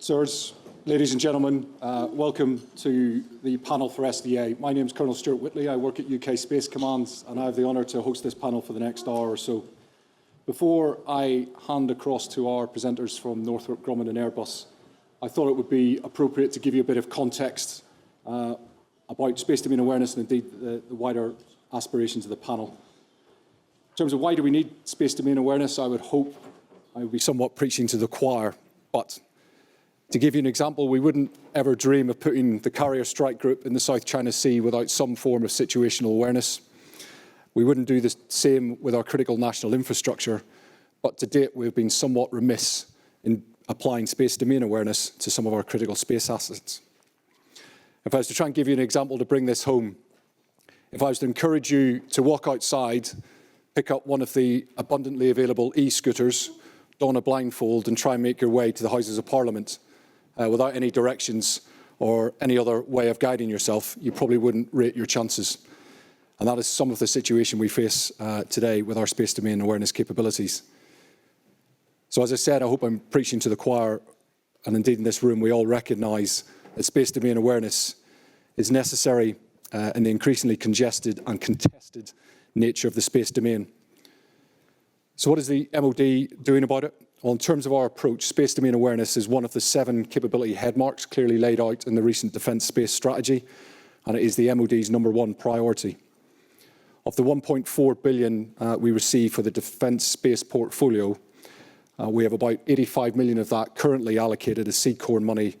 Sirs, ladies and gentlemen, welcome to the panel for SDA. My name is Colonel Stuart Whittley. I work at UK Space Command, and I have the honour to host this panel for the next hour or so. Before I hand across to our presenters from Northrop, Grumman and Airbus, I thought it would be appropriate to give you a bit of context about space domain awareness and indeed the wider aspirations of the panel. In terms of why do we need space domain awareness, I would hope I would be somewhat preaching to the choir, but to give you an example, we wouldn't ever dream of putting the carrier strike group in the South China Sea without some form of situational awareness. We wouldn't do the same with our critical national infrastructure, but to date we've been somewhat remiss in applying space domain awareness to some of our critical space assets. If I was to try and give you an example to bring this home, if I was to encourage you to walk outside, pick up one of the abundantly available e-scooters, don a blindfold and try and make your way to the Houses of Parliament, without any directions or any other way of guiding yourself, you probably wouldn't rate your chances. And that is some of the situation we face today with our space domain awareness capabilities. So as I said, I hope I'm preaching to the choir, and indeed in this room we all recognise that space domain awareness is necessary in the increasingly congested and contested nature of the space domain. So what is the MOD doing about it? Well, in terms of our approach, space domain awareness is one of the 7 capability headmarks clearly laid out in the recent Defence Space Strategy, and it is the MOD's #1 priority. Of the 1.4 billion we receive for the Defence Space portfolio, we have about 85 million of that currently allocated as seed core money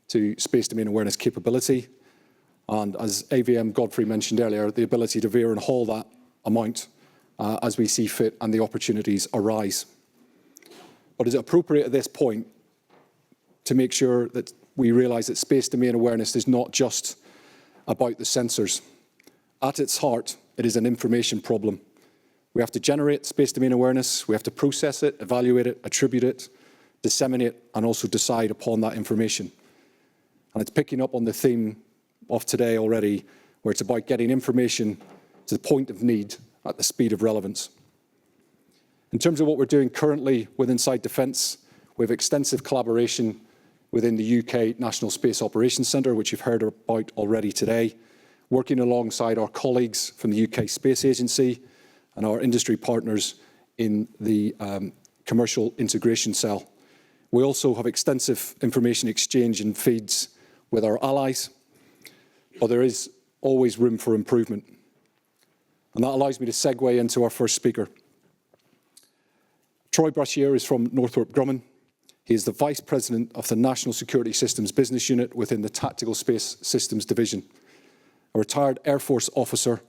to space domain awareness capability, and as AVM Godfrey mentioned earlier, the ability to veer and haul that amount as we see fit and the opportunities arise. But is it appropriate at this point to make sure that we realise that space domain awareness is not just about the sensors? At its heart, it is an information problem. We have to generate space domain awareness, we have to process it, evaluate it, attribute it, disseminate, and also decide upon that information. And it's picking up on the theme of today already, where it's about getting information to the point of need at the speed of relevance. In terms of what we're doing currently with Inside Defence, we have extensive collaboration within the UK National Space Operations Centre, which you've heard about already today, working alongside our colleagues from the UK Space Agency and our industry partners in the Commercial Integration Cell. We also have extensive information exchange and feeds with our allies, but there is always room for improvement. And that allows me to segue into our first speaker. Troy Brashear is from Northrop Grumman. He is the Vice President of the National Security Systems Business Unit within the Tactical Space Systems Division. A retired Air Force officer,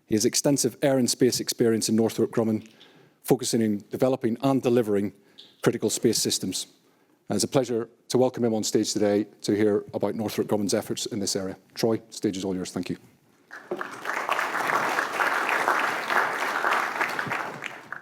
he has extensive air and space experience in Northrop Grumman, focusing on developing and delivering critical space systems. And it's a pleasure to welcome him on stage today to hear about Northrop Grumman's efforts in this area. Troy, stage is all yours. Thank you.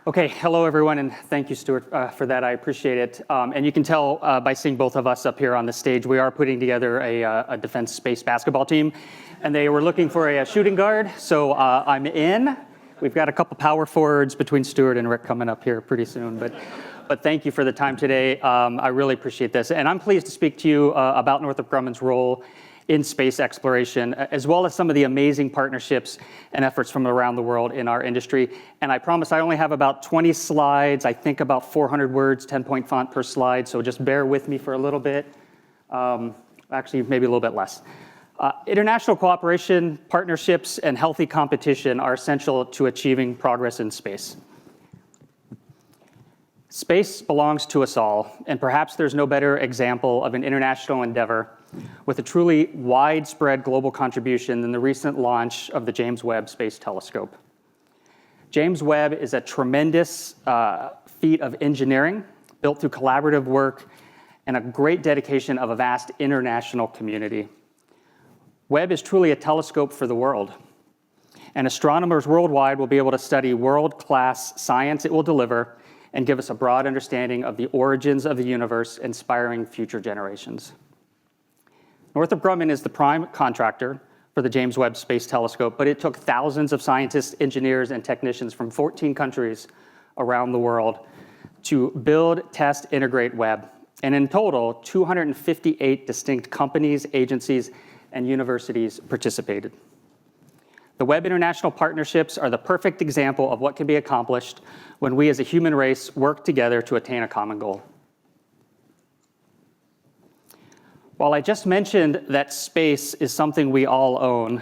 Okay, hello everyone, and thank you, Stuart, for that. I appreciate it. And you can tell by seeing both of us up here on the stage, we are putting together a defense space basketball team, and they were looking for a shooting guard, so I'm in. We've got a couple power forwards between Stuart and Rick coming up here pretty soon, but thank you for the time today. I really appreciate this, and I'm pleased to speak to you about Northrop Grumman's role in space exploration, as well as some of the amazing partnerships and efforts from around the world in our industry. And I promise I only have about 20 slides, I think about 400 words, 10-point font per slide, so just bear with me for a little bit. Actually, maybe a little bit less. International cooperation, partnerships, and healthy competition are essential to achieving progress in space. Space belongs to us all, and perhaps there's no better example of an international endeavor with a truly widespread global contribution than the recent launch of the James Webb Space Telescope. James Webb is a tremendous feat of engineering built through collaborative work and a great dedication of a vast international community. Webb is truly a telescope for the world, and astronomers worldwide will be able to study world-class science it will deliver and give us a broad understanding of the origins of the universe, inspiring future generations. Northrop Grumman is the prime contractor for the James Webb Space Telescope, but it took thousands of scientists, engineers, and technicians from 14 countries around the world to build, test, integrate Webb. and in total, 258 distinct companies, agencies, and universities participated. The Webb International Partnerships are the perfect example of what can be accomplished when we as a human race work together to attain a common goal. While I just mentioned that space is something we all own,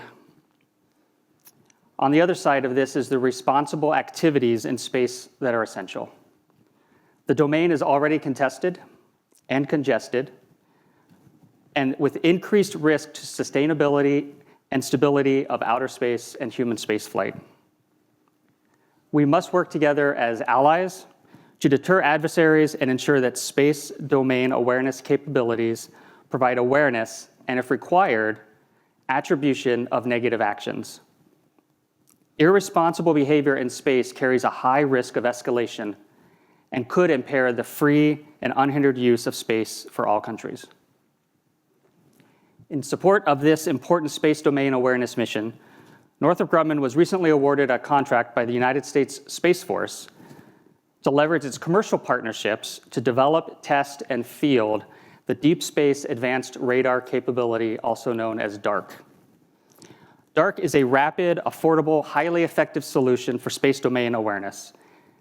on the other side of this is the responsible activities in space that are essential. The domain is already contested and congested, and with increased risk to sustainability and stability of outer space and human spaceflight. We must work together as allies to deter adversaries and ensure that space domain awareness capabilities provide awareness and, if required, attribution of negative actions. Irresponsible behavior in space carries a high risk of escalation and could impair the free and unhindered use of space for all countries. In support of this important space domain awareness mission, Northrop Grumman was recently awarded a contract by the United States Space Force to leverage its commercial partnerships to develop, test, and field the Deep Space Advanced Radar Capability, also known as DARC. DARC is a rapid, affordable, highly effective solution for space domain awareness.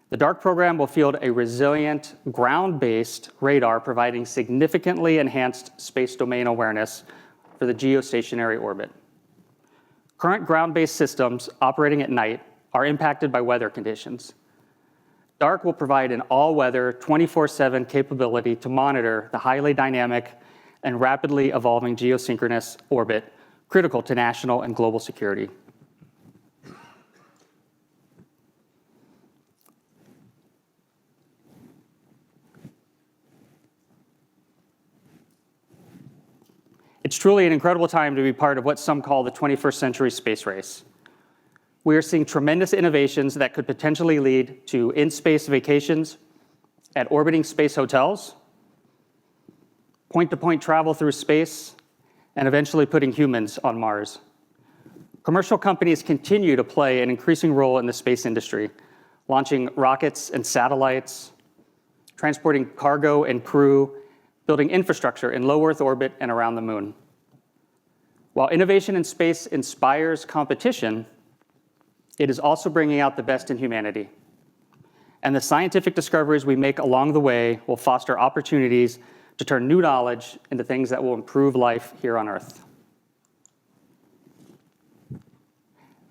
The DARC program will field a resilient, ground-based radar providing significantly enhanced space domain awareness for the geostationary orbit. Current ground-based systems operating at night are impacted by weather conditions. DARC will provide an all-weather, 24/7 capability to monitor the highly dynamic and rapidly evolving geosynchronous orbit critical to national and global security. It's truly an incredible time to be part of what some call the 21st century space race. We are seeing tremendous innovations that could potentially lead to in-space vacations at orbiting space hotels, point-to-point travel through space, and eventually putting humans on Mars. Commercial companies continue to play an increasing role in the space industry, launching rockets and satellites, transporting cargo and crew, building infrastructure in low Earth orbit and around the moon. While innovation in space inspires competition, it is also bringing out the best in humanity. And the scientific discoveries we make along the way will foster opportunities to turn new knowledge into things that will improve life here on Earth.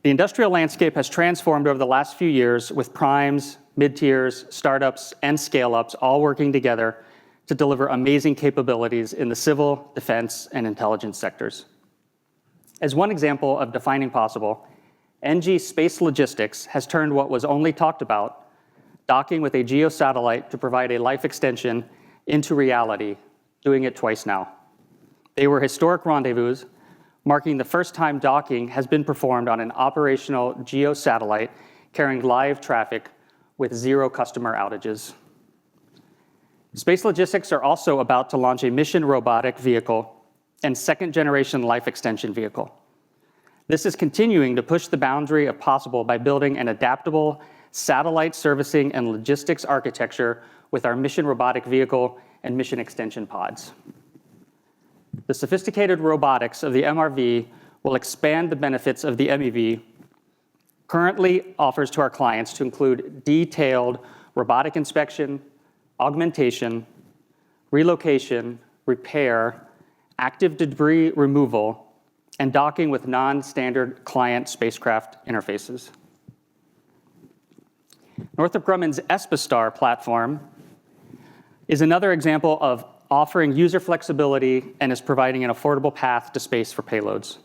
The industrial landscape has transformed over the last few years with primes, mid-tiers, startups, and scale-ups all working together to deliver amazing capabilities in the civil, defense, and intelligence sectors. As one example of defining possible, NG Space Logistics has turned what was only talked about, docking with a geosatellite to provide a life extension, into reality, doing it twice now. They were historic rendezvous, marking the first time docking has been performed on an operational geosatellite carrying live traffic with 0 customer outages. Space Logistics are also about to launch a mission robotic vehicle and second-generation life extension vehicle. This is continuing to push the boundary of possible by building an adaptable satellite servicing and logistics architecture with our mission robotic vehicle and mission extension pods. The sophisticated robotics of the MRV will expand the benefits of the MEV currently offers to our clients to include detailed robotic inspection, augmentation, relocation, repair, active debris removal, and docking with non-standard client spacecraft interfaces. Northrop Grumman's ESPA-STAR platform is another example of offering user flexibility and is providing an affordable path to space for payloads.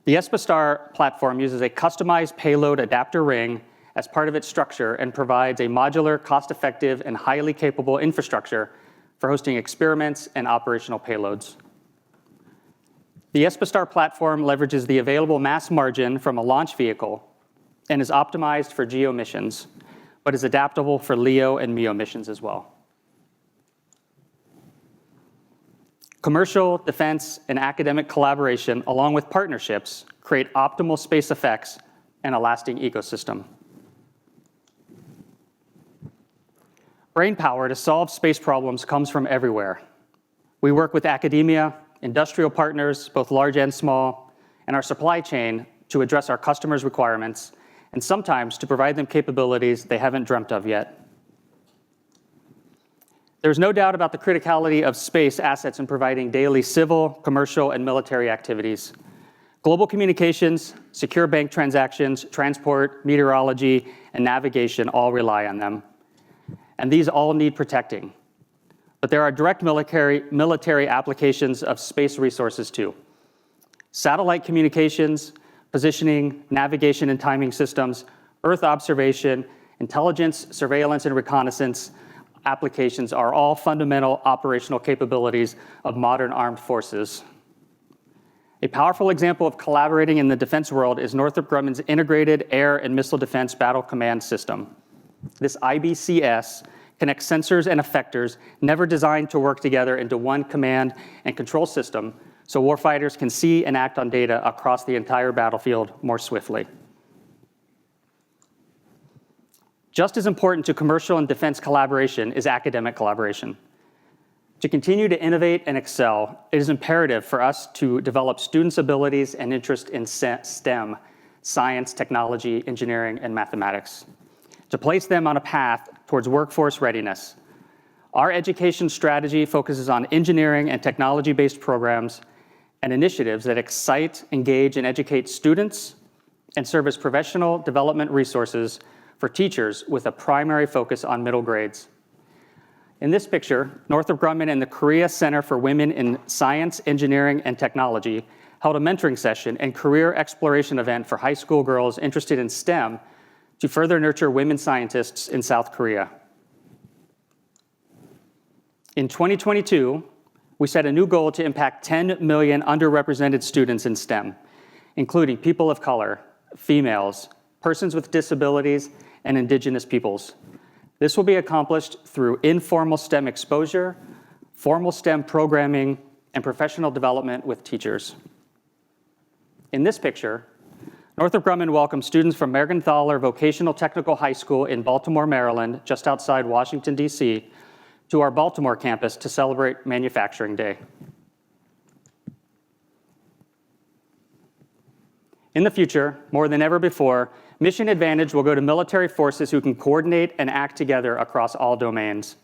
The ESPA-STAR platform uses a customized payload adapter ring as part of its structure and provides a modular, cost-effective, and highly capable infrastructure for hosting experiments and operational payloads. The ESPA-STAR platform leverages the available mass margin from a launch vehicle and is optimized for GEO missions, but is adaptable for LEO and MEO missions as well. Commercial, defense, and academic collaboration, along with partnerships, create optimal space effects and a lasting ecosystem. Brainpower to solve space problems comes from everywhere. We work with academia, industrial partners, both large and small, and our supply chain to address our customers' requirements, and sometimes to provide them capabilities they haven't dreamt of yet. There's no doubt about the criticality of space assets in providing daily civil, commercial, and military activities. Global communications, secure bank transactions, transport, meteorology, and navigation all rely on them. And these all need protecting. But there are direct military applications of space resources too. Satellite communications, positioning, navigation and timing systems, Earth observation, intelligence, surveillance, and reconnaissance applications are all fundamental operational capabilities of modern armed forces. A powerful example of collaborating in the defense world is Northrop Grumman's Integrated Air and Missile Defense Battle Command System. This IBCS connects sensors and effectors never designed to work together into one command and control system so warfighters can see and act on data across the entire battlefield more swiftly. Just as important to commercial and defense collaboration is academic collaboration. To continue to innovate and excel, it is imperative for us to develop students' abilities and interest in STEM, science, technology, engineering, and mathematics, to place them on a path towards workforce readiness. Our education strategy focuses on engineering and technology-based programs and initiatives that excite, engage, and educate students and serve as professional development resources for teachers with a primary focus on middle grades. In this picture, Northrop Grumman and the Korea Center for Women in Science, Engineering, and Technology held a mentoring session and career exploration event for high school girls interested in STEM to further nurture women scientists in South Korea. In 2022, we set a new goal to impact 10 million underrepresented students in STEM, including people of color, females, persons with disabilities, and indigenous peoples. This will be accomplished through informal STEM exposure, formal STEM programming, and professional development with teachers. In this picture, Northrop Grumman welcomes students from Mergenthaler Vocational Technical High School in Baltimore, Maryland, just outside Washington, D.C., to our Baltimore campus to celebrate Manufacturing Day. In the future, more than ever before, mission advantage will go to military forces who can coordinate and act together across all domains.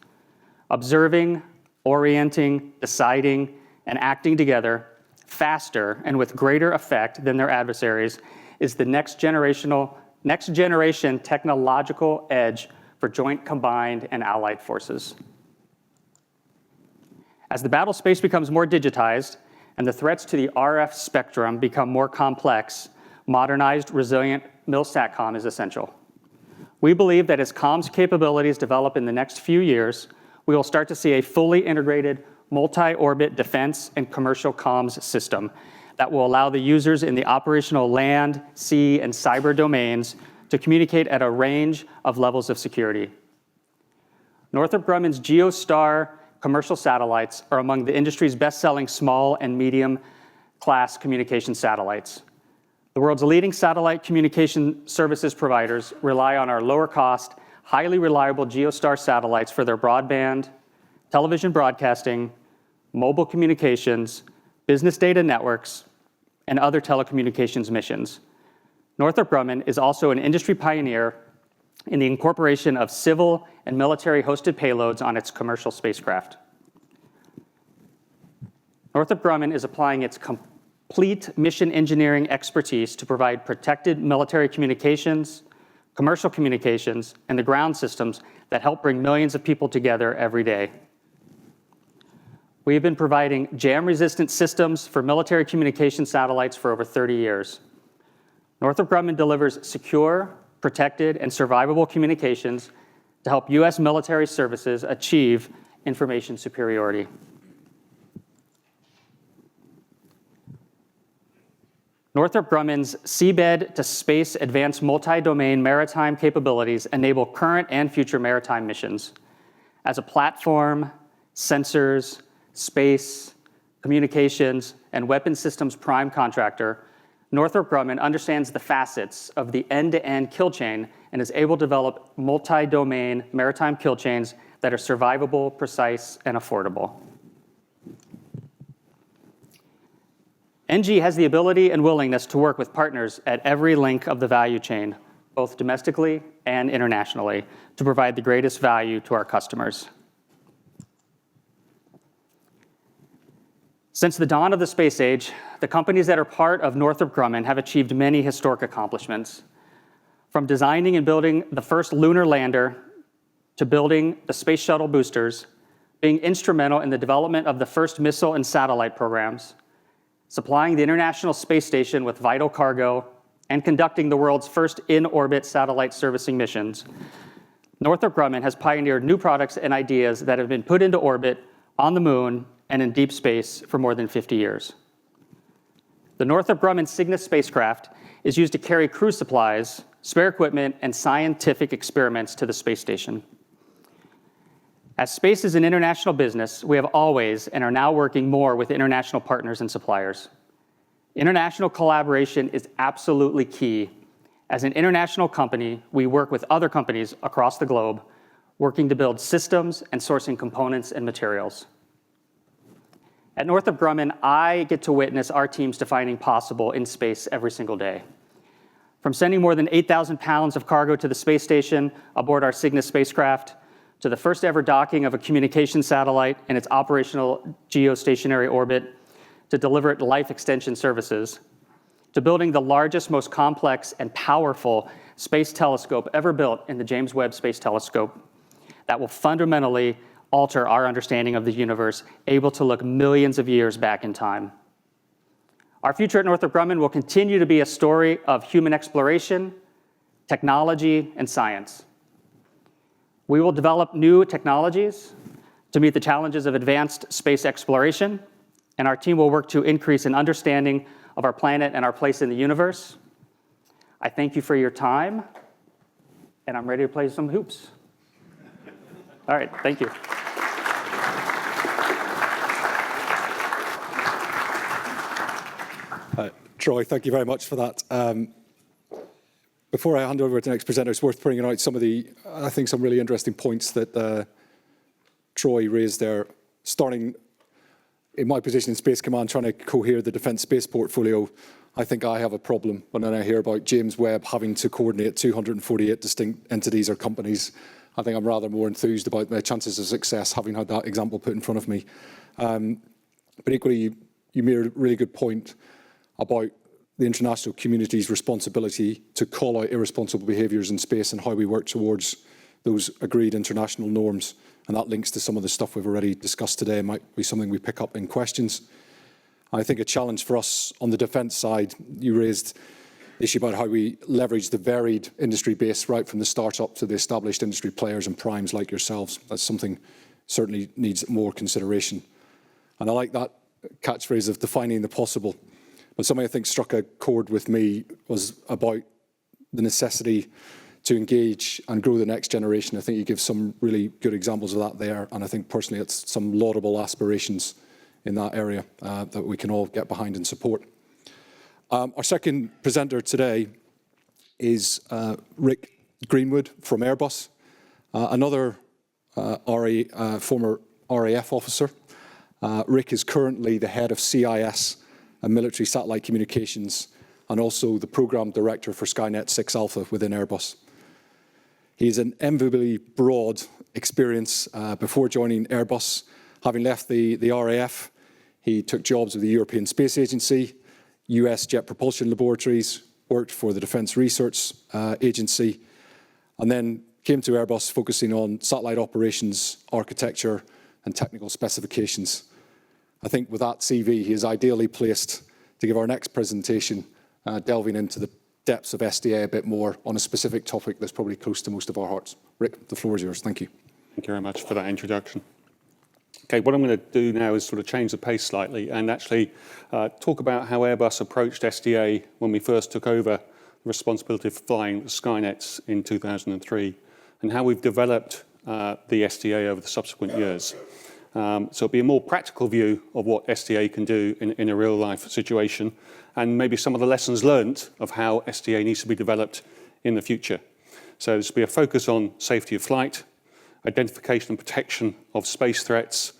Observing, orienting, deciding, and acting together faster and with greater effect than their adversaries is the next generation technological edge for joint combined and allied forces. As the battle space becomes more digitized and the threats to the RF spectrum become more complex, modernized, resilient Milsatcom is essential. We believe that as comms capabilities develop in the next few years, we will start to see a fully integrated multi-orbit defense and commercial comms system that will allow the users in the operational land, sea, and cyber domains to communicate at a range of levels of security. Northrop Grumman's GeoStar commercial satellites are among the industry's best-selling small and medium-class communication satellites. The world's leading satellite communication services providers rely on our lower-cost, highly reliable GeoStar satellites for their broadband, television broadcasting, mobile communications, business data networks, and other telecommunications missions. Northrop Grumman is also an industry pioneer in the incorporation of civil and military-hosted payloads on its commercial spacecraft. Northrop Grumman is applying its complete mission engineering expertise to provide protected military communications, commercial communications, and the ground systems that help bring millions of people together every day. We have been providing jam-resistant systems for military communication satellites for over 30 years. Northrop Grumman delivers secure, protected, and survivable communications to help U.S. military services achieve information superiority. Northrop Grumman's seabed to space advanced multi-domain maritime capabilities enable current and future maritime missions. As a platform, sensors, space, communications, and weapon systems prime contractor, Northrop Grumman understands the facets of the end-to-end kill chain and is able to develop multi-domain maritime kill chains that are survivable, precise, and affordable. NG has the ability and willingness to work with partners at every link of the value chain, both domestically and internationally, to provide the greatest value to our customers. Since the dawn of the space age, the companies that are part of Northrop Grumman have achieved many historic accomplishments, from designing and building the first lunar lander to building the space shuttle boosters, being instrumental in the development of the first missile and satellite programs, supplying the International Space Station with vital cargo, and conducting the world's first in-orbit satellite servicing missions. Northrop Grumman has pioneered new products and ideas that have been put into orbit, on the moon, and in deep space for more than 50 years. The Northrop Grumman Cygnus spacecraft is used to carry crew supplies, spare equipment, and scientific experiments to the space station. As space is an international business, we have always and are now working more with international partners and suppliers. International collaboration is absolutely key. As an international company, we work with other companies across the globe, working to build systems and sourcing components and materials. At Northrop Grumman, I get to witness our teams defining possible in space every single day. From sending more than 8,000 pounds of cargo to the space station aboard our Cygnus spacecraft, to the first ever docking of a communication satellite in its operational geostationary orbit, to deliver it life extension services, to building the largest, most complex, and powerful space telescope ever built in the James Webb Space Telescope that will fundamentally alter our understanding of the universe, able to look millions of years back in time. Our future at Northrop Grumman will continue to be a story of human exploration, technology, and science. We will develop new technologies to meet the challenges of advanced space exploration, and our team will work to increase an understanding of our planet and our place in the universe. I thank you for your time, and I'm ready to play some hoops. All right, thank you. Troy, thank you very much for that. Before I hand over to the next presenter, it's worth bringing out some of the, I think, some really interesting points that Troy raised there. Starting in my position in Space Command, trying to cohere the defence space portfolio, I think I have a problem when I hear about James Webb having to coordinate 248 distinct entities or companies. I think I'm rather more enthused about my chances of success having had that example put in front of me. But equally, you made a really good point about the international community's responsibility to call out irresponsible behaviours in space and how we work towards those agreed international norms. And that links to some of the stuff we've already discussed today. It might be something we pick up in questions. I think a challenge for us on the defence side, you raised the issue about how we leverage the varied industry base right from the start-up to the established industry players and primes like yourselves. That's something certainly needs more consideration. And I like that catchphrase of defining the possible. But something I think struck a chord with me was about the necessity to engage and grow the next generation. I think you give some really good examples of that there. And I think personally it's some laudable aspirations in that area that we can all get behind and support. Our second presenter today is Rick Greenwood from Airbus, another former RAF officer. Rick is currently the head of CIS and military satellite communications, and also the program director for Skynet 6 Alpha within Airbus. He has an enviably broad experience before joining Airbus. Having left the RAF, he took jobs with the European Space Agency, US Jet Propulsion Laboratories, worked for the Defence Research Agency, and then came to Airbus focusing on satellite operations, architecture, and technical specifications. I think with that CV, he is ideally placed to give our next presentation, delving into the depths of SDA a bit more on a specific topic that's probably close to most of our hearts. Rick, the floor is yours. Thank you. Thank you very much for that introduction. Okay, what I'm going to do now is sort of change the pace slightly and actually talk about how Airbus approached SDA when we first took over the responsibility for flying the Skynets in 2003, and how we've developed the SDA over the subsequent years. So it'll be a more practical view of what SDA can do in a real-life situation, and maybe some of the lessons learned of how SDA needs to be developed in the future. So this will be a focus on safety of flight, identification and protection of space threats,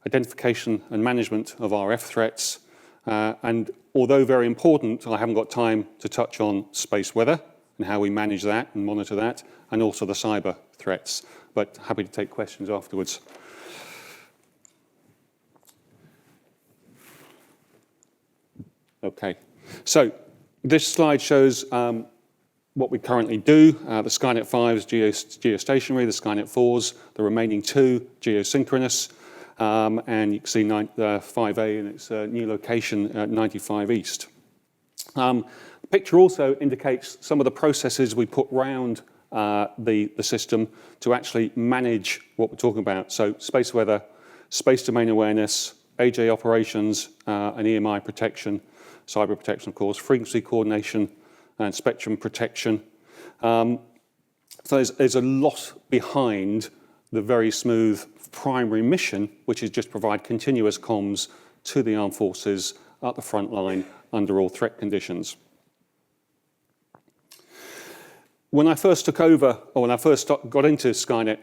identification and management of RF threats, and although very important, I haven't got time to touch on space weather and how we manage that and monitor that, and also the cyber threats, but happy to take questions afterwards. Okay, so this slide shows what we currently do. The Skynet 5 is geostationary, the Skynet 4s, the remaining 2 geosynchronous, and you can see 5A in its new location at 95 East. The picture also indicates some of the processes we put round the system to actually manage what we're talking about. So space weather, space domain awareness, AJ operations, and EMI protection, cyber protection, of course, frequency coordination, and spectrum protection. So there's a lot behind the very smooth primary mission, which is just provide continuous comms to the armed forces at the front line under all threat conditions. When I first took over, or when I first got into Skynet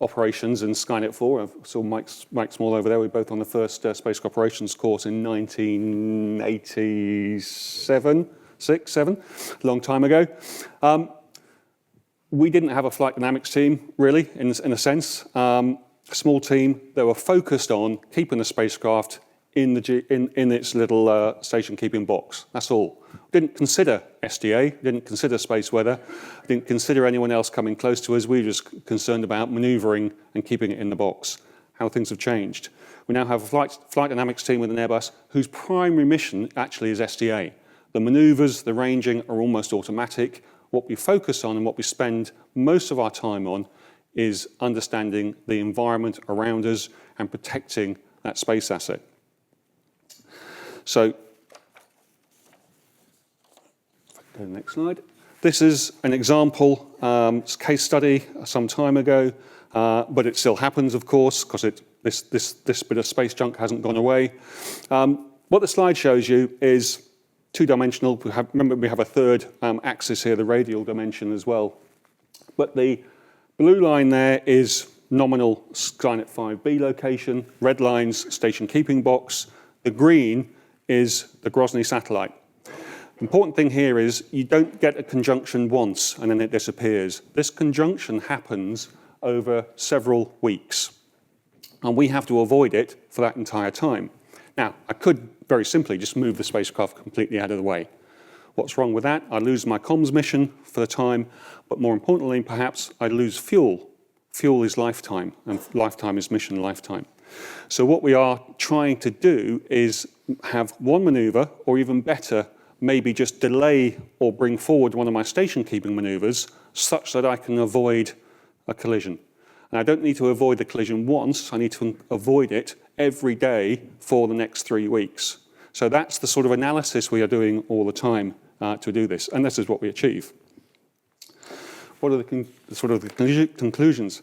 operations and Skynet 4, I saw Mike Small over there, we were both on the first space operations course in 1987, 6, 7, a long time ago. We didn't have a flight dynamics team, really, in a sense. A small team that were focused on keeping the spacecraft in its little station-keeping box. That's all. Didn't consider SDA, didn't consider space weather, didn't consider anyone else coming close to us. We were just concerned about maneuvering and keeping it in the box. How things have changed. We now have a flight dynamics team with an Airbus whose primary mission actually is SDA. The maneuvers, the ranging are almost automatic. What we focus on and what we spend most of our time on is understanding the environment around us and protecting that space asset. So, if I can go to the next slide. This is an example, case study some time ago, but it still happens, of course, because this bit of space junk hasn't gone away. What the slide shows you is two-dimensional. Remember, we have a third axis here, the radial dimension as well. But the blue line there is nominal Skynet 5B location. Red line's station keeping box. The green is the Grozny satellite. The important thing here is you don't get a conjunction once and then it disappears. This conjunction happens over several weeks, and we have to avoid it for that entire time. Now, I could very simply just move the spacecraft completely out of the way. What's wrong with that? I lose my comms mission for the time, but more importantly, perhaps I lose fuel. Fuel is lifetime, and lifetime is mission lifetime. So what we are trying to do is have one maneuver, or even better, maybe just delay or bring forward one of my station-keeping maneuvers such that I can avoid a collision. And I don't need to avoid the collision once, I need to avoid it every day for the next 3 weeks. So that's the sort of analysis we are doing all the time to do this, and this is what we achieve. What are the conclusions?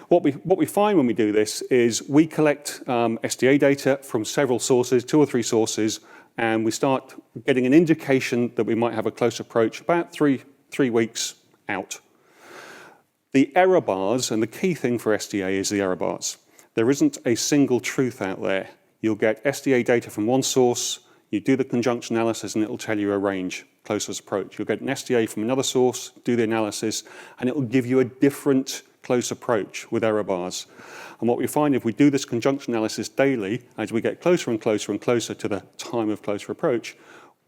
What we find when we do this is we collect SDA data from several sources, 2 or 3 sources, and we start getting an indication that we might have a close approach about three weeks out. The error bars, and the key thing for SDA is the error bars. There isn't a single truth out there. You'll get SDA data from one source, you do the conjunction analysis, and it'll tell you a range, closest approach. You'll get an SDA from another source, do the analysis, and it will give you a different close approach with error bars. And what we find if we do this conjunction analysis daily, as we get closer and closer and closer to the time of closer approach,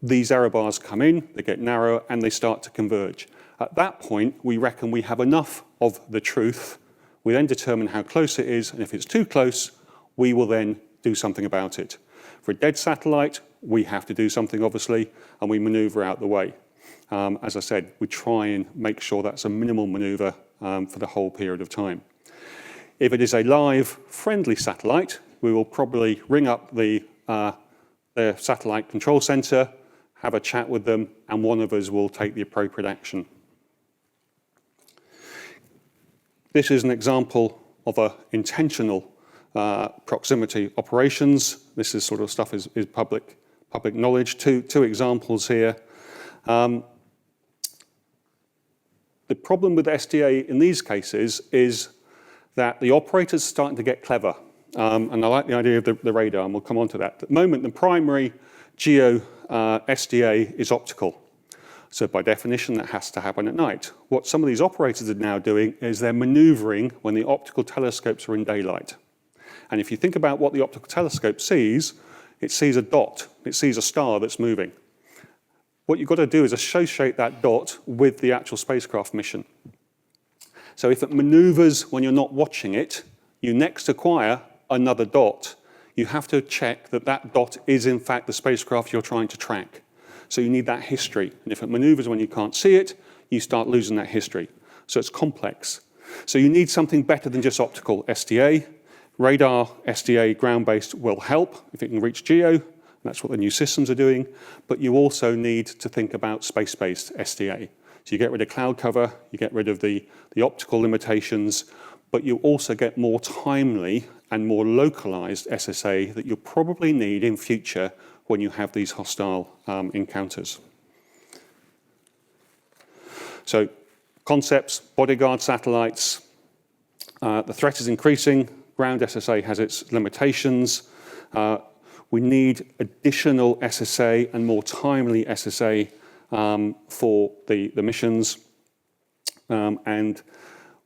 these error bars come in, they get narrower, and they start to converge. At that point, we reckon we have enough of the truth. We then determine how close it is, and if it's too close, we will then do something about it. For a dead satellite, we have to do something, obviously, and we maneuver out the way. As I said, we try and make sure that's a minimal maneuver for the whole period of time. If it is a live, friendly satellite, we will probably ring up the satellite control center, have a chat with them, and one of us will take the appropriate action. This is an example of an intentional proximity operations. This is sort of stuff is public knowledge. Two examples here. The problem with SDA in these cases is that the operators are starting to get clever. And I like the idea of the radar, and we'll come on to that. At the moment, the primary GEO SDA is optical. So by definition, that has to happen at night. What some of these operators are now doing is they're maneuvering when the optical telescopes are in daylight. And if you think about what the optical telescope sees, it sees a dot. It sees a star that's moving. What you've got to do is associate that dot with the actual spacecraft mission. So if it maneuvers when you're not watching it, you next acquire another dot. You have to check that that dot is in fact the spacecraft you're trying to track. So you need that history. And if it maneuvers when you can't see it, you start losing that history. So it's complex. So you need something better than just optical SDA. Radar SDA ground-based will help if it can reach GEO. That's what the new systems are doing. But you also need to think about space-based SDA. So you get rid of cloud cover, you get rid of the optical limitations, but you also get more timely and more localized SSA that you'll probably need in future when you have these hostile encounters. So concepts, bodyguard satellites, the threat is increasing, ground SSA has its limitations. We need additional SSA and more timely SSA for the missions. And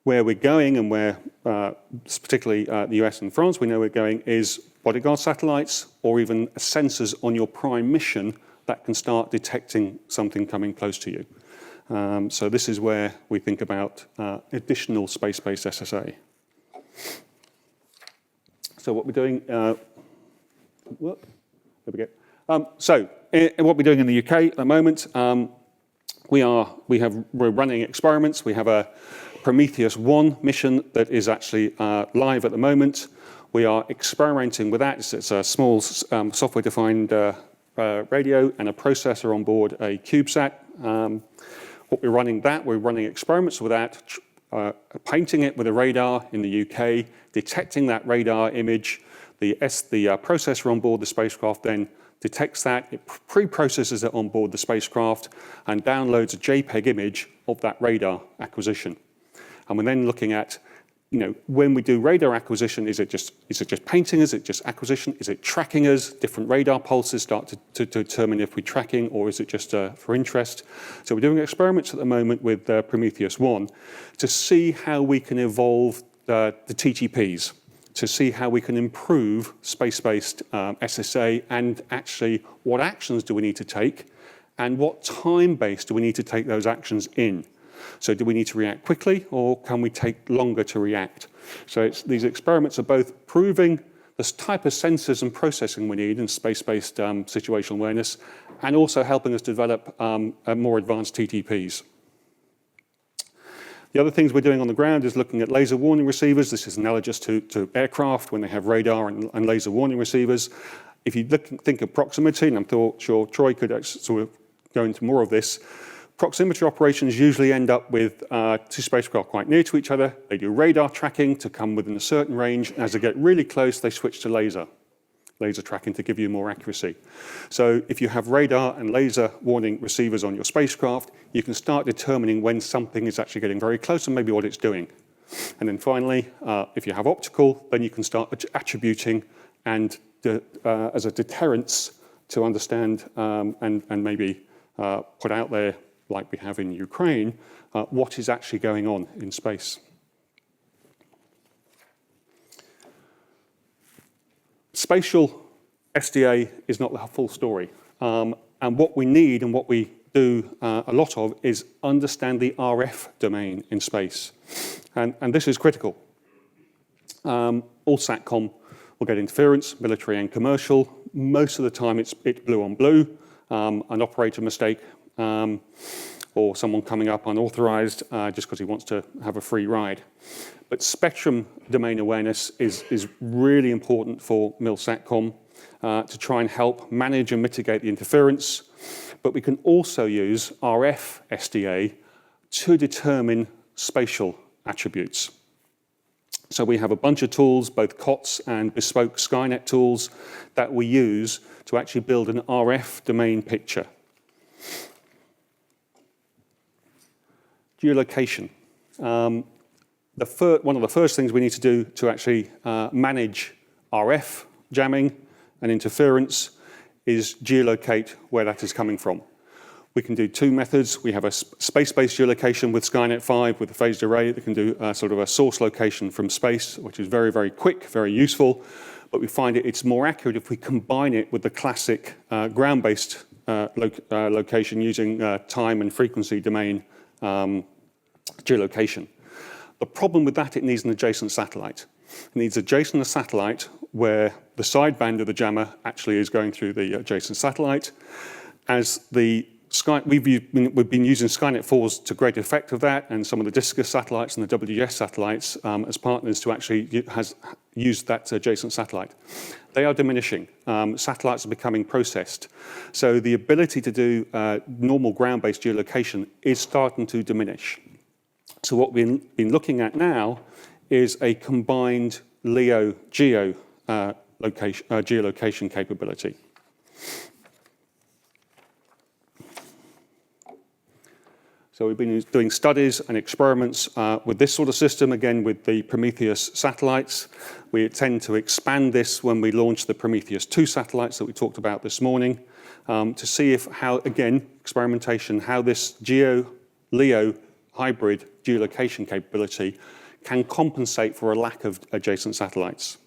where we're going and where, particularly the US and France, we know we're going is bodyguard satellites or even sensors on your prime mission that can start detecting something coming close to you. So this is where we think about additional space-based SSA. So what we're doing, there we go. What we're doing in the UK at the moment, we're running experiments. We have a Prometheus 1 mission that is actually live at the moment. We are experimenting with that. It's a small software-defined radio and a processor on board a CubeSat. We're running experiments with that, painting it with a radar in the UK, detecting that radar image. The processor on board the spacecraft then detects that, it pre-processes it on board the spacecraft and downloads a JPEG image of that radar acquisition. And we're then looking at, when we do radar acquisition, is it just painting? Is it just acquisition? Is it tracking us? Different radar pulses start to determine if we're tracking, or is it just for interest? So we're doing experiments at the moment with Prometheus 1 to see how we can evolve the TTPs, to see how we can improve space-based SSA, and actually what actions do we need to take and what time-based do we need to take those actions in. So do we need to react quickly or can we take longer to react? So these experiments are both proving the type of sensors and processing we need in space-based situational awareness and also helping us develop more advanced TTPs. The other things we're doing on the ground is looking at laser warning receivers. This is analogous to aircraft when they have radar and laser warning receivers. If you think of proximity, and I'm sure Troy could sort of go into more of this, proximity operations usually end up with two spacecraft quite near to each other. They do radar tracking to come within a certain range. As they get really close, they switch to laser tracking to give you more accuracy. So if you have radar and laser warning receivers on your spacecraft, you can start determining when something is actually getting very close and maybe what it's doing. And then finally, if you have optical, then you can start attributing and as a deterrence to understand and maybe put out there, like we have in Ukraine, what is actually going on in space. Spatial SDA is not the full story. And what we need and what we do a lot of is understand the RF domain in space. And this is critical. All SATCOM will get interference, military and commercial. Most of the time it's blue on blue, an operator mistake, or someone coming up unauthorized just because he wants to have a free ride. But spectrum domain awareness is really important for Milsatcom to try and help manage and mitigate the interference. But we can also use RF SDA to determine spatial attributes. So we have a bunch of tools, both COTS and bespoke Skynet tools, that we use to actually build an RF domain picture. Geolocation. one of the first things we need to do to actually manage RF jamming and interference is geolocate where that is coming from. We can do two methods. We have a space-based geolocation with Skynet 5 with a phased array that can do sort of a source location from space, which is very, very quick, very useful. But we find it's more accurate if we combine it with the classic ground-based location using time and frequency domain geolocation. The problem with that, it needs an adjacent satellite. It needs adjacent satellite where the sideband of the jammer actually is going through the adjacent satellite. As we've been using Skynet 4s to great effect of that, and some of the Discus satellites and the WGS satellites as partners to actually use that adjacent satellite. They are diminishing. Satellites are becoming processed. So the ability to do normal ground-based geolocation is starting to diminish. So what we've been looking at now is a combined LEO-GEO geolocation capability. So we've been doing studies and experiments with this sort of system, again with the Prometheus satellites. We intend to expand this when we launch the Prometheus 2 satellites that we talked about this morning, to see experimentation, how this GEO-LEO hybrid geolocation capability can compensate for a lack of adjacent satellites.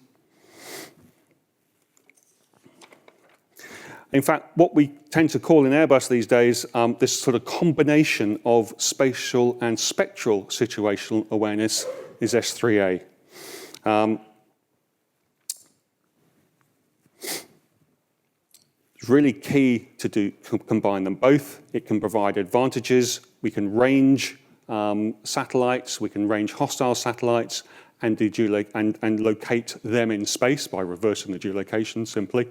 In fact, what we tend to call in Airbus these days, this sort of combination of spatial and spectral situational awareness is S3A. It's really key to combine them both. It can provide advantages. We can range satellites, we can range hostile satellites and locate them in space by reversing the geolocation simply.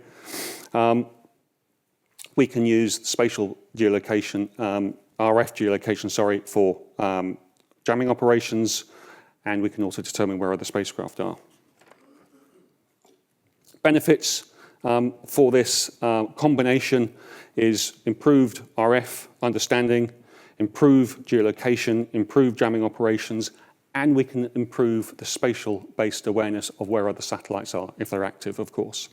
We can use spatial geolocation, RF geolocation, for jamming operations, and we can also determine where other spacecraft are. Benefits for this combination is improved RF understanding, improved geolocation, improved jamming operations, and we can improve the spatial-based awareness of where other satellites are, if they're active, of course.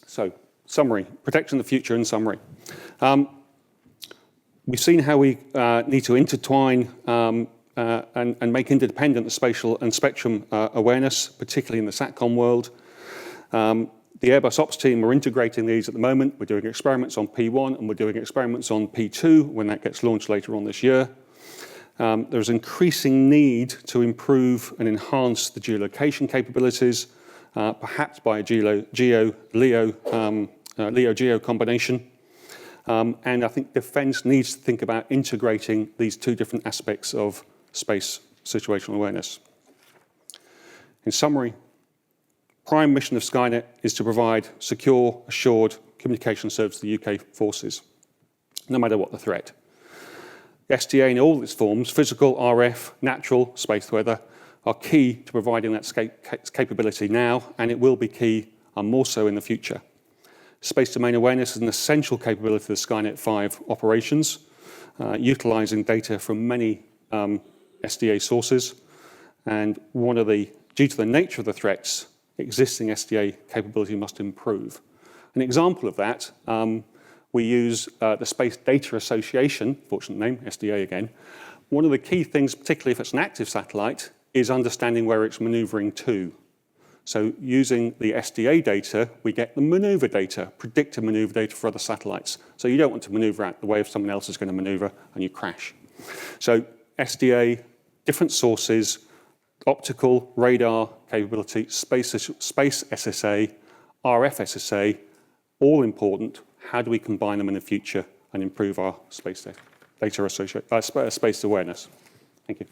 So, summary, protecting the future in summary. We've seen how we need to intertwine and make interdependent the spatial and spectrum awareness, particularly in the SATCOM world. The Airbus Ops team are integrating these at the moment. We're doing experiments on P1 and we're doing experiments on P2 when that gets launched later on this year. There's increasing need to improve and enhance the geolocation capabilities, perhaps by a LEO-GEO combination. And I think defense needs to think about integrating these two different aspects of space situational awareness. In summary, prime mission of Skynet is to provide secure, assured communication service to the UK forces, no matter what the threat. SDA in all its forms, physical, RF, natural, space weather, are key to providing that capability now, and it will be key and more so in the future. Space domain awareness is an essential capability of the Skynet 5 operations, utilizing data from many SDA sources. And due to the nature of the threats, existing SDA capability must improve. An example of that, we use the Space Data Association, fortunate name, SDA again. One of the key things, particularly if it's an active satellite, is understanding where it's maneuvering to. So using the SDA data, we get the maneuver data, predicted maneuver data for other satellites. So you don't want to maneuver out the way if someone else is going to maneuver and you crash. So SDA, different sources, optical, radar capability, space SSA, RF SSA, all important. How do we combine them in the future and improve our space awareness? Thank you.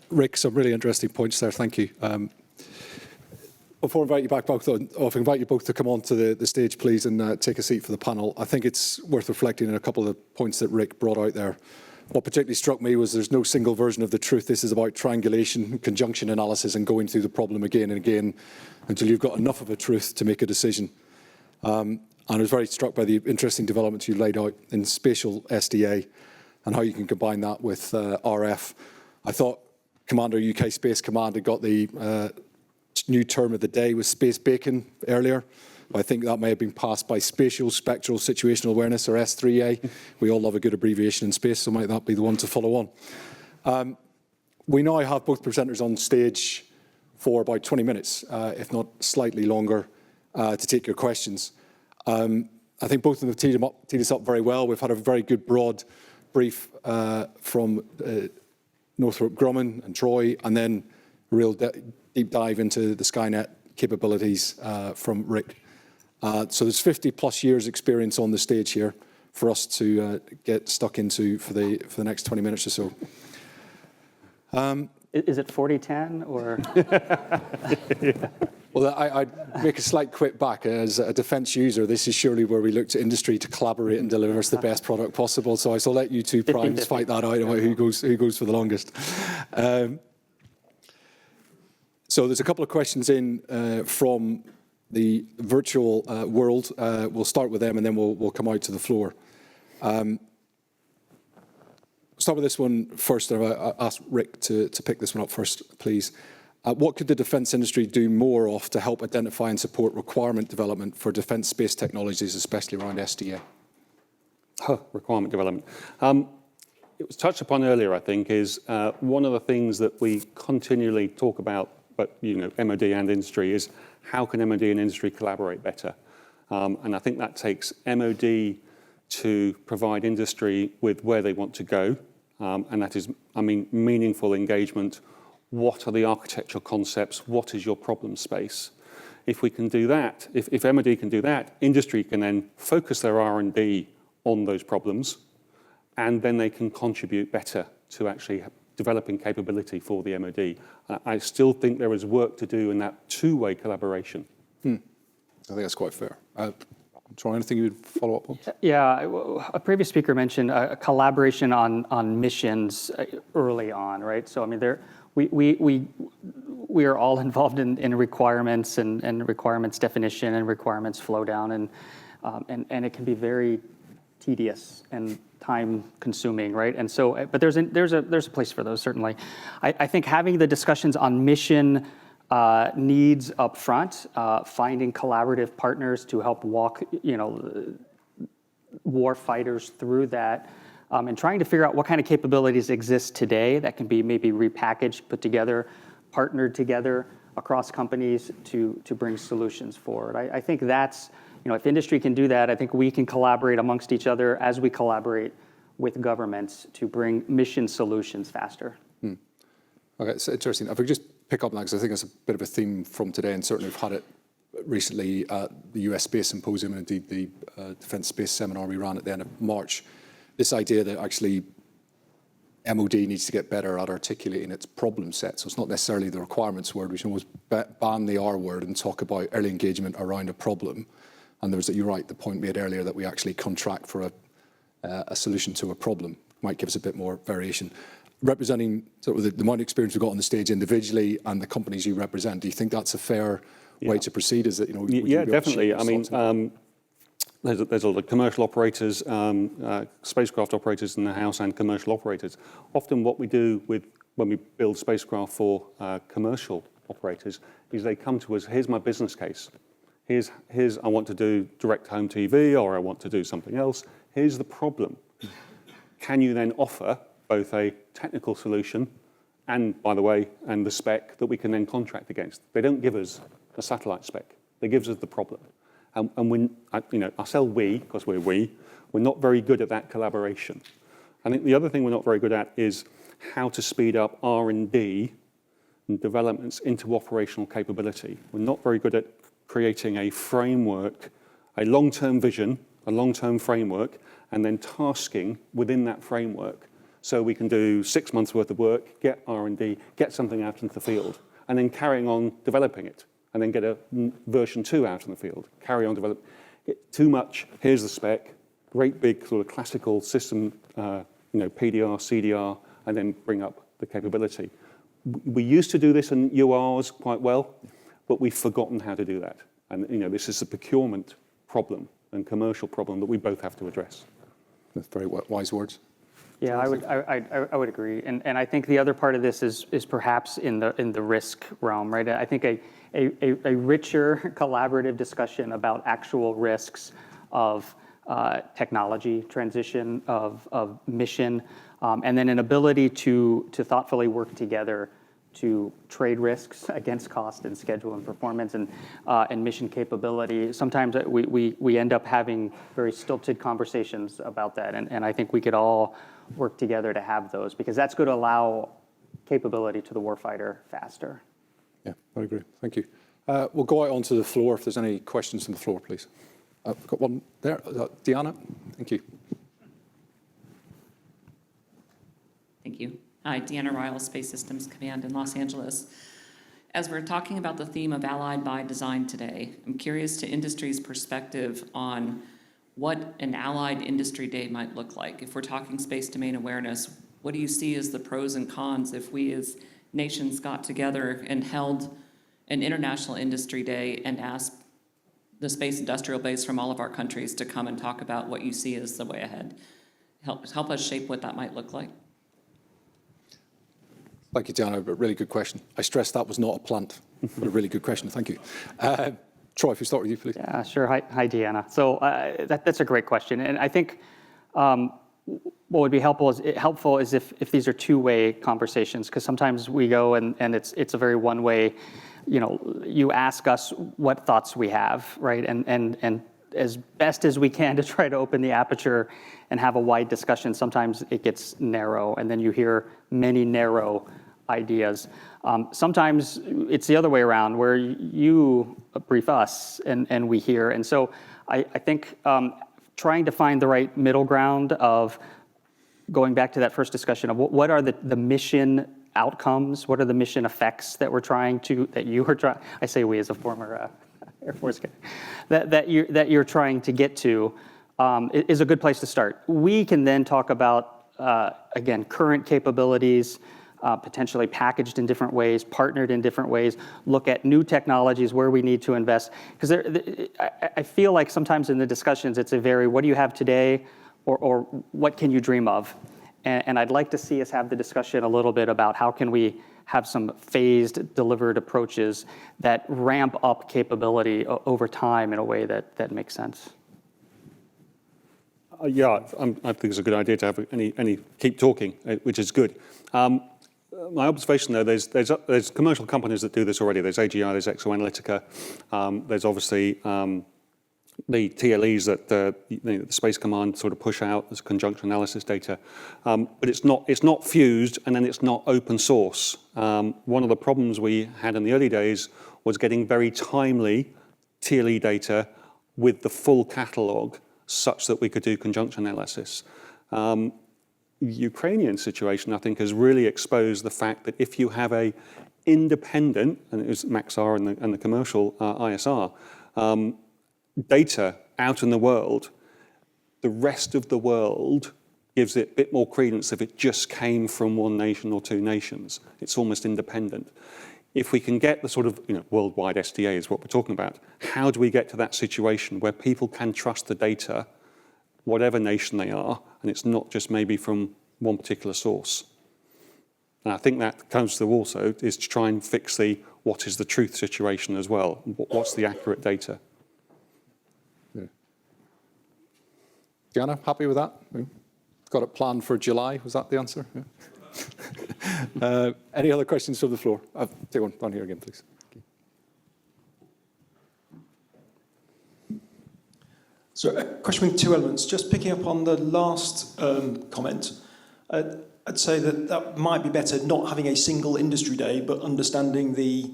Rick, some really interesting points there. Thank you. Before I invite you back, both, I'll invite you both to come onto the stage, please, and take a seat for the panel. I think it's worth reflecting on a couple of the points that Rick brought out there. What particularly struck me was there's no single version of the truth. This is about triangulation, conjunction analysis, and going through the problem again and again until you've got enough of a truth to make a decision. And I was very struck by the interesting developments you laid out in spatial SDA and how you can combine that with RF. I thought Commander UK Space Command had got the new term of the day with space bacon earlier. I think that may have been passed by Spatial Spectral Situational Awareness, or S3A. We all love a good abbreviation in space, so might that be the one to follow on. We now have both presenters on stage for about 20 minutes, if not slightly longer, to take your questions. I think both of them have teed us up very well. We've had a very good broad brief from Northrop Grumman and Troy, and then a real deep dive into the Skynet capabilities from Rick. So there's 50 plus years experience on the stage here for us to get stuck into for the next 20 minutes or so. Is it 40-10 or? Well, I'd make a slight quip back. As a defence user, this is surely where we look to industry to collaborate and deliver us the best product possible. So I shall let you two primes fight that out about who goes for the longest. So there's a couple of questions in from the virtual world. We'll start with them and then we'll come out to the floor. Start with this one first. I'll ask Rick to pick this one up first, please. What could the defence industry do more of to help identify and support requirement development for defence space technologies, especially around SDA? Requirement development. It was touched upon earlier, I think, is one of the things that we continually talk about, but MOD and industry, is how can MOD and industry collaborate better? And I think that takes MOD to provide industry with where they want to go, and that is, meaningful engagement. What are the architectural concepts? What is your problem space? If we can do that, if MOD can do that, industry can then focus their R&D on those problems, and then they can contribute better to actually developing capability for the MOD. I still think there is work to do in that two-way collaboration. I think that's quite fair. Troy, anything you would follow up on? Yeah, a previous speaker mentioned a collaboration on missions early on, right? So we are all involved in requirements and requirements definition and requirements flow down, and it can be very tedious and time consuming, right? And so, but there's a place for those, certainly. I think having the discussions on mission needs up front, finding collaborative partners to help walk, war fighters through that, and trying to figure out what kind of capabilities exist today that can be maybe repackaged, put together, partnered together across companies to bring solutions forward. I think that's, if industry can do that, I think we can collaborate amongst each other as we collaborate with governments to bring mission solutions faster. Okay, it's interesting. If I could just pick up on that, because I think it's a bit of a theme from today, and certainly we've had it recently at the US Space Symposium and indeed the Defence Space Seminar we ran at the end of March. This idea that actually MOD needs to get better at articulating its problem set. So it's not necessarily the requirements word. We should always ban the R word and talk about early engagement around a problem. And there's, you're right, the point made earlier that we actually contract for a solution to a problem might give us a bit more variation. Representing sort of the amount of experience we've got on the stage individually and the companies you represent, do you think that's a fair way to proceed? Is it, yeah, definitely. I mean, there's a lot of commercial operators, spacecraft operators in the house, and commercial operators. Often, what we do when we build spacecraft for commercial operators is they come to us. Here's my business case. Here's I want to do direct home TV, or I want to do something else. Here's the problem. Can you then offer both a technical solution and, by the way, and the spec that we can then contract against? They don't give us a satellite spec. They give us the problem. And when, I say we, because we're not very good at that collaboration. I think the other thing we're not very good at is how to speed up R&D and developments into operational capability. We're not very good at creating a framework, a long-term vision, a long-term framework, and then tasking within that framework. So we can do 6 months worth of work, get R&D, get something out into the field, and then carrying on developing it, and then get a version 2 out in the field, carry on developing. Too much, here's the spec, great big sort of classical system, PDR, CDR, and then bring up the capability. We used to do this in URs quite well, but we've forgotten how to do that. And this is a procurement problem and commercial problem that we both have to address. That's very wise words. Yeah, I would agree, and I think the other part of this is perhaps in the risk realm, right? I think a richer collaborative discussion about actual risks of technology transition, of mission, and then an ability to thoughtfully work together to trade risks against cost and schedule and performance and mission capability. Sometimes we end up having very stilted conversations about that, and I think we could all work together to have those, because that's going to allow capability to the warfighter faster. Yeah, I agree. Thank you. We'll go out onto the floor if there's any questions from the floor, please. I've got one there. Deanna, thank you. Thank you. Hi, Deanna Ryle, Space Systems Command in Los Angeles. As we're talking about the theme of Allied by Design today, I'm curious to industry's perspective on what an Allied Industry Day might look like. If we're talking space domain awareness, what do you see as the pros and cons if we as nations got together and held an International Industry Day and asked the space industrial base from all of our countries to come and talk about what you see as the way ahead? Help us shape what that might look like. Thank you, Deanna. A really good question. I stress that was not a plant, but a really good question. Thank you. Troy, if we start with you, please. Yeah, sure. Hi, Deanna. So that's a great question, and I think what would be helpful is if these are two-way conversations, because sometimes we go and it's a very one-way. You ask us what thoughts we have, right, and as best as we can to try to open the aperture and have a wide discussion. Sometimes it gets narrow, and then you hear many narrow ideas. Sometimes it's the other way around, where you brief us and we hear. And so I think trying to find the right middle ground of going back to that first discussion of what are the mission outcomes, what are the mission effects that I say we as a former Air Force guy, that you're trying to get to, is a good place to start. We can then talk about, again, current capabilities, potentially packaged in different ways, partnered in different ways, look at new technologies where we need to invest. Because I feel like sometimes in the discussions, it's a very, what do you have today, or what can you dream of? And I'd like to see us have the discussion a little bit about how can we have some phased, delivered approaches that ramp up capability over time in a way that makes sense. Yeah, I think it's a good idea to have any keep talking, which is good. My observation, though, there's commercial companies that do this already. There's AGI, there's Exoanalytica, there's obviously the TLEs that the Space Command sort of push out as conjunction analysis data, but it's not fused, and then it's not open source. One of the problems we had in the early days was getting very timely TLE data with the full catalogue, such that we could do conjunction analysis. The Ukrainian situation, I think, has really exposed the fact that if you have a independent, and it was Maxar and the commercial ISR, data out in the world, the rest of the world gives it a bit more credence if it just came from one nation or two nations. It's almost independent. If we can get the sort of worldwide SDA is what we're talking about, how do we get to that situation where people can trust the data, whatever nation they are, and it's not just maybe from one particular source? And I think that comes to also is to try and fix the what is the truth situation as well. What's the accurate data? Yeah. Deanna, happy with that? Got it planned for July. Was that the answer? Yeah. Any other questions from the floor? Take one down here again, please. So a question with two elements. Just picking up on the last comment, I'd say that might be better not having a single industry day, but understanding the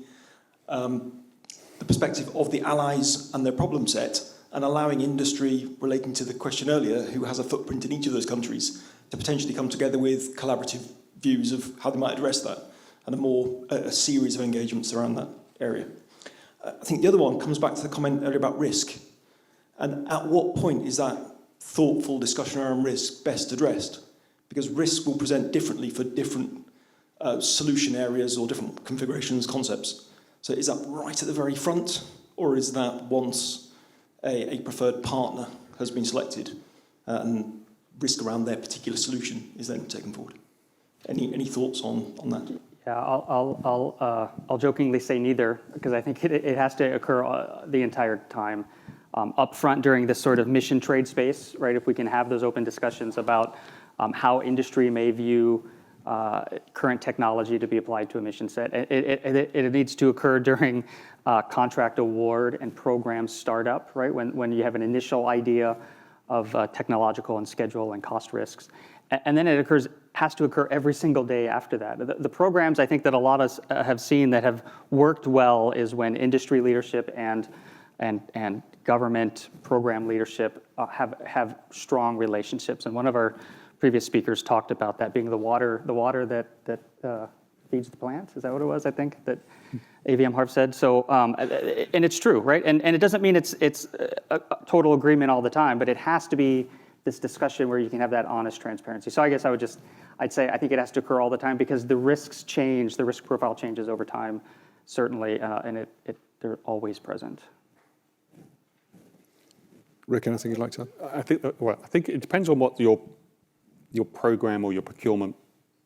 perspective of the allies and their problem set, and allowing industry, relating to the question earlier, who has a footprint in each of those countries, to potentially come together with collaborative views of how they might address that, and a series of engagements around that area. I think the other one comes back to the comment earlier about risk. And at what point is that thoughtful discussion around risk best addressed? Because risk will present differently for different solution areas or different configurations, concepts. So is that right at the very front, or is that once a preferred partner has been selected and risk around their particular solution is then taken forward. Any thoughts on that? Yeah, I'll jokingly say neither, because I think it has to occur the entire time. Up front during this sort of mission trade space, right? If we can have those open discussions about how industry may view current technology to be applied to a mission set. It needs to occur during contract award and program startup, right? When you have an initial idea of technological and schedule and cost risks. And then it has to occur every single day after that. The programs I think that a lot of us have seen that have worked well is when industry leadership and government program leadership have strong relationships. And one of our previous speakers talked about that being the water that feeds the plant. Is that what it was, I think, that AVM Harv said? So, and it's true, right? And it doesn't mean it's a total agreement all the time, but it has to be this discussion where you can have that honest transparency. So I guess I'd say I think it has to occur all the time because the risks change, the risk profile changes over time, certainly, and they're always present. Rick, anything you'd like to add? I think it depends on what your program or your procurement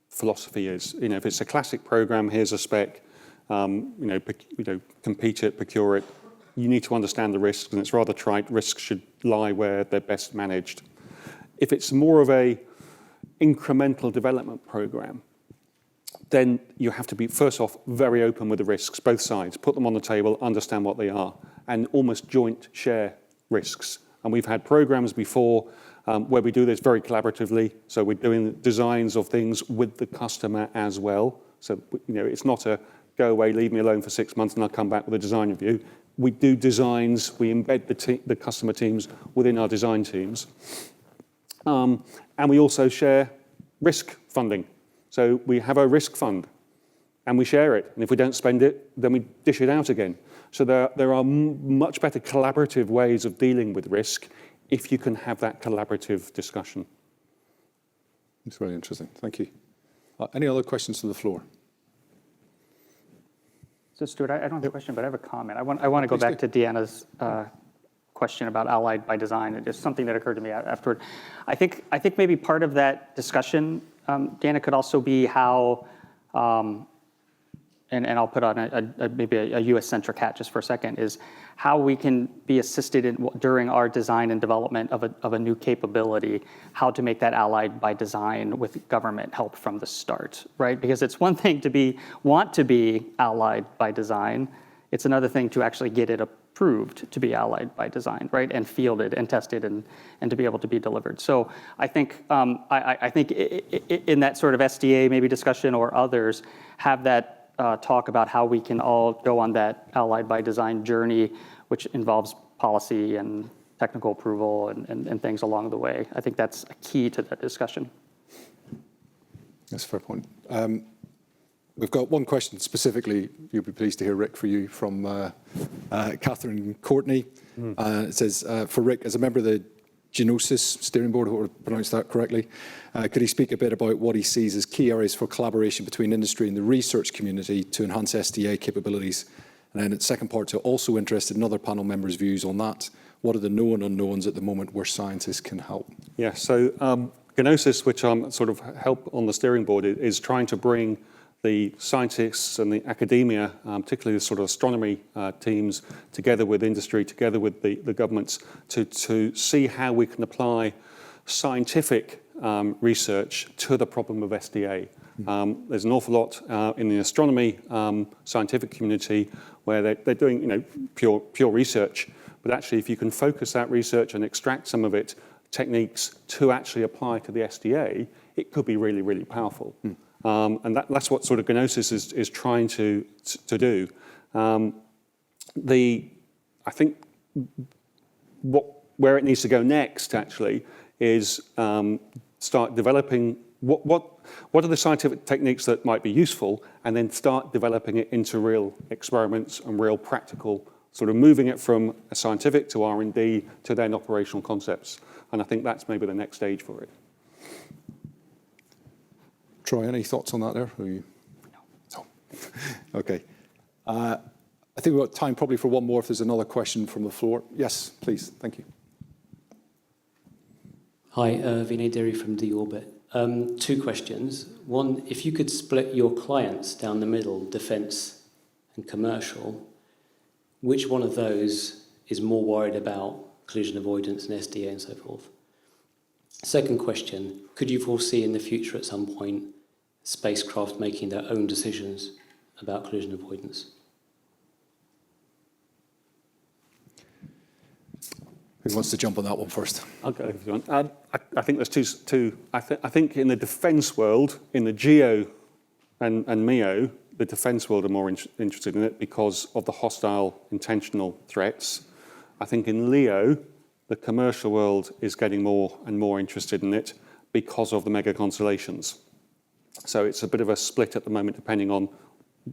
philosophy is. You know, if it's a classic program, here's a spec, compete it, procure it. You need to understand the risks, and it's rather trite. Risks should lie where they're best managed. If it's more of a incremental development program, then you have to be, first off, very open with the risks, both sides. Put them on the table, understand what they are, and almost joint share risks. And we've had programs before where we do this very collaboratively. So we're doing designs of things with the customer as well. So, it's not a go away, leave me alone for 6 months and I'll come back with a design review. We do designs, we embed the customer teams within our design teams. And we also share risk funding. So we have a risk fund and we share it. And if we don't spend it, then we dish it out again. So there are much better collaborative ways of dealing with risk if you can have that collaborative discussion. It's very interesting. Thank you. Any other questions from the floor? So Stuart, I don't have a question, but I have a comment. I want to go back to Deanna's question about allied by design. It's something that occurred to me afterward. I think maybe part of that discussion, Deanna, could also be how, and I'll put on maybe a US-centric hat just for a second, is how we can be assisted during our design and development of a new capability, how to make that allied by design with government help from the start, right? Because it's one thing to want to be allied by design. It's another thing to actually get it approved to be allied by design, right? And fielded and tested and to be able to be delivered. So I think in that sort of SDA maybe discussion or others have that talk about how we can all go on that allied by design journey, which involves policy and technical approval and things along the way. I think that's a key to that discussion. That's a fair point. We've got one question specifically, you'll be pleased to hear, Rick, for you from Catherine Courtney. It says, for Rick, as a member of the Genosis steering board, I hope I pronounced that correctly, could he speak a bit about what he sees as key areas for collaboration between industry and the research community to enhance SDA capabilities? And then the second part, to also interested in other panel members' views on that. What are the known unknowns at the moment where scientists can help? Yeah, so Genosis, which I'm sort of help on the steering board, is trying to bring the scientists and the academia, particularly the sort of astronomy teams, together with industry, together with the governments, to see how we can apply scientific research to the problem of SDA. There's an awful lot in the astronomy scientific community where they're doing pure research, but actually if you can focus that research and extract some of it, techniques to actually apply to the SDA, it could be really, really powerful. And that's what sort of Genosis is trying to do. I think where it needs to go next actually is start developing what are the scientific techniques that might be useful, and then start developing it into real experiments and real practical, sort of moving it from a scientific to R&D to then operational concepts. And I think that's maybe the next stage for it. Troy, any thoughts on that there? No. Okay. I think we've got time probably for one more if there's another question from the floor. Yes, please. Thank you. Hi, Vinay Derry from D-Orbit. 2 questions. One, if you could split your clients down the middle, defence and commercial, which one of those is more worried about collision avoidance and SDA and so forth? Second question, could you foresee in the future at some point spacecraft making their own decisions about collision avoidance? Who wants to jump on that one first? I'll go if you want. I think there's two. I think in the defence world, in the GEO and MEO, the defence world are more interested in it because of the hostile intentional threats. I think in LEO, the commercial world is getting more and more interested in it because of the mega constellations. So it's a bit of a split at the moment, depending on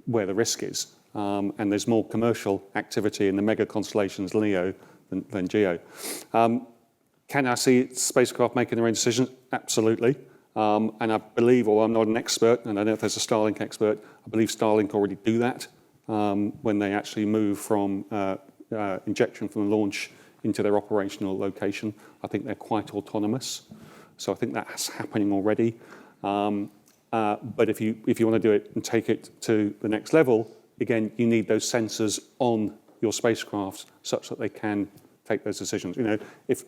where the risk is. And there's more commercial activity in the mega constellations LEO than GEO. Can I see spacecraft making their own decisions? Absolutely. And I believe, although I'm not an expert, and I don't know if there's a Starlink expert, I believe Starlink already do that when they actually move from injection from the launch into their operational location. I think they're quite autonomous. So I think that's happening already. But if you want to do it and take it to the next level, again, you need those sensors on your spacecraft such that they can take those decisions. You know, if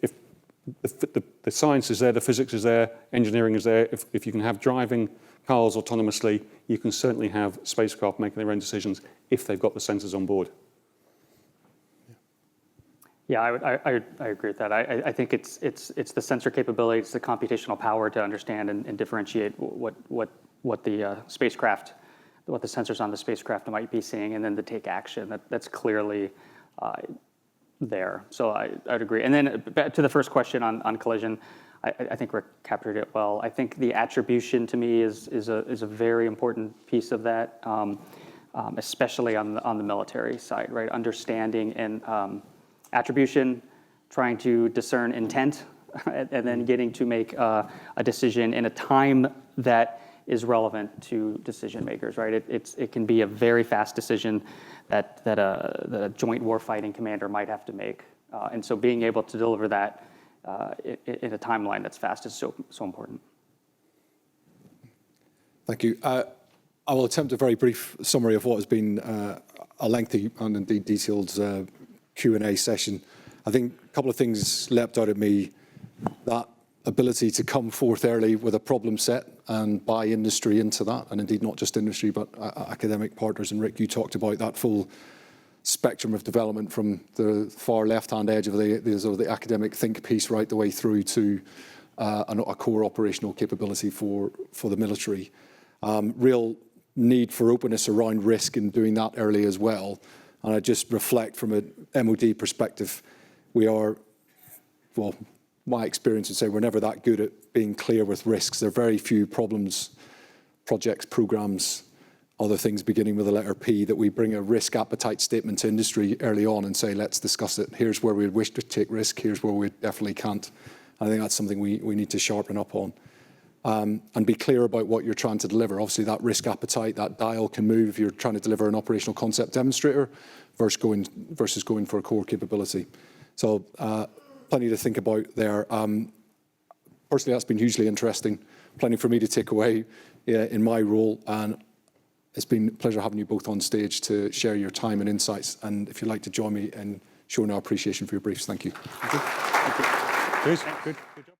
the science is there, the physics is there, engineering is there, if you can have driving cars autonomously, you can certainly have spacecraft making their own decisions if they've got the sensors on board. Yeah, I agree with that. I think it's the sensor capability, it's the computational power to understand and differentiate what the spacecraft, what the sensors on the spacecraft might be seeing, and then to take action. That's clearly there. So I'd agree. And then back to the first question on collision, I think Rick captured it well. I think the attribution to me is a very important piece of that, especially on the military side, right? Understanding and attribution, trying to discern intent, and then getting to make a decision in a time that is relevant to decision makers, right? It can be a very fast decision that a joint warfighting commander might have to make. And so being able to deliver that in a timeline that's fast is so important. Thank you. I will attempt a very brief summary of what has been a lengthy and indeed detailed Q&A session. I think a couple of things leapt out at me. That ability to come forth early with a problem set and buy industry into that, and indeed not just industry, but academic partners. And Rick, you talked about that full spectrum of development from the far left-hand edge of the academic think piece right the way through to a core operational capability for the military. Real need for openness around risk in doing that early as well. And I just reflect from an MOD perspective, we are, well, my experience would say we're never that good at being clear with risks. There are very few problems, projects, programs, other things beginning with the letter P that we bring a risk appetite statement to industry early on and say, let's discuss it. Here's where we wish to take risk. Here's where we definitely can't. I think that's something we need to sharpen up on. And be clear about what you're trying to deliver. Obviously, that risk appetite, that dial can move if you're trying to deliver an operational concept demonstrator versus going for a core capability. So plenty to think about there. Personally, that's been hugely interesting. Plenty for me to take away in my role. And it's been a pleasure having you both on stage to share your time and insights. And if you'd like to join me in showing our appreciation for your briefs, thank you. Thank you. Good job.